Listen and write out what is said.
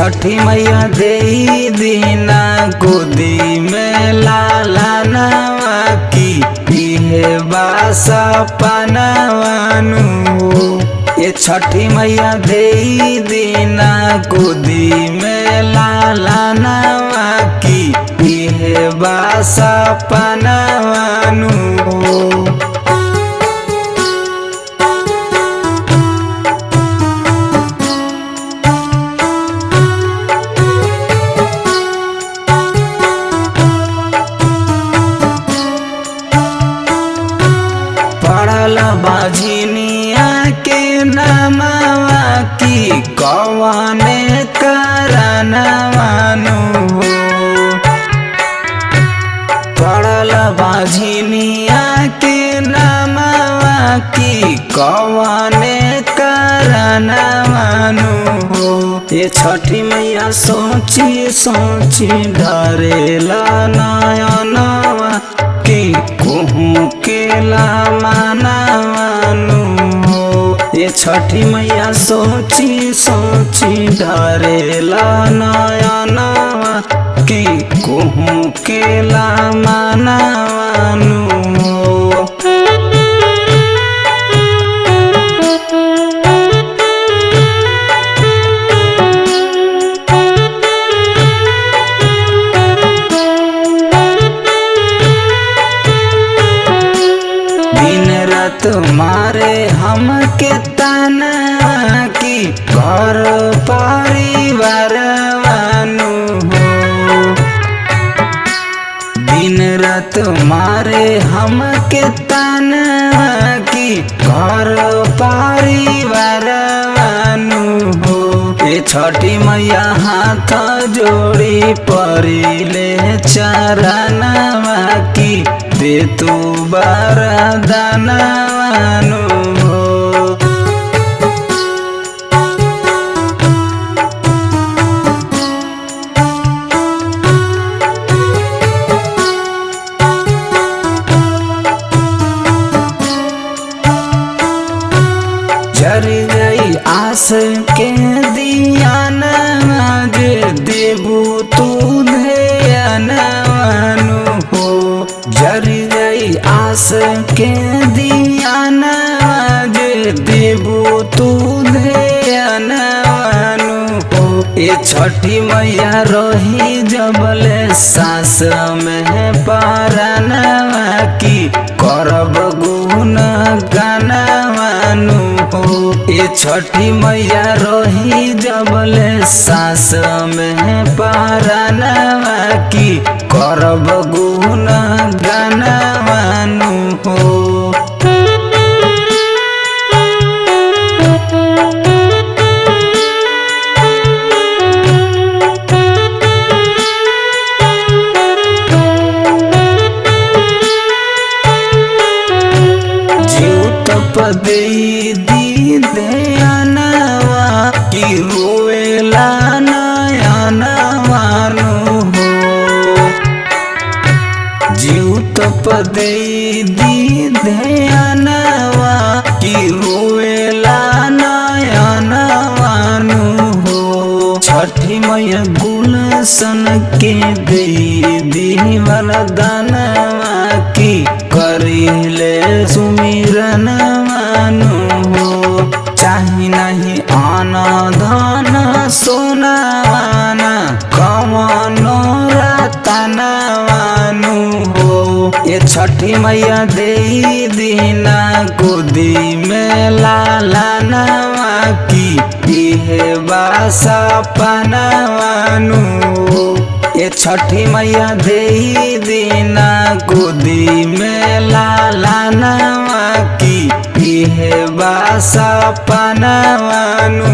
छठी मैया दे दीना गोदी में लाला नवा की इहे बासा पनवानु। ये छठी मैया दे दीना गोदी में लाला नवा की इहे बासा पनवानु। पड़ल बाझिनिया के नमवा की कवने करनवानु। पड़ल बाझिनिया के नमवा की कवने करनवानु। ये छठी मैया सोची सोची डरेला नयनवा की कहूँ केला मानवानु। ये छठी मैया सोची सोची डरेला नयनवा की कहूँ केला मानवानु। तुम्हारे हम के तना की घर परिवार वानु हो। दिन रात मारे हम के तना की घर परिवार वानु हो। ये छठी मैया हाथ जोड़ी परिले चरणवा की दे तू वरदानवानु हो। जरी गई आस के दियानवा जे देबू तू ध्यानवानु हो। जरी गई आस के दियानवा जे देबू तू ध्यानवानु हो। ये छठी मैया रही जबले सास में पारनवा की करब गुण गानवानु हो। ये छठी मैया रही जबले सास में पारनवा की करब गुण गानवानु हो। दे दी दयानवा की रोएला नयनवानु हो। जीव तप दे दी दयानवा की रोएला नयनवानु हो। छठी मैया गुलशन के दे दी वरदानवा की करिले सुमिरन हो। चाही नहीं आना धन सोनावाना कवनो रतनवानु हो। ये छठी मैया दे दीना गोदी में लाला नवा की इहे बासा पनवानु। ये छठी मैया दे दीना गोदी में लाला नवा की इहे बासा पनवानु।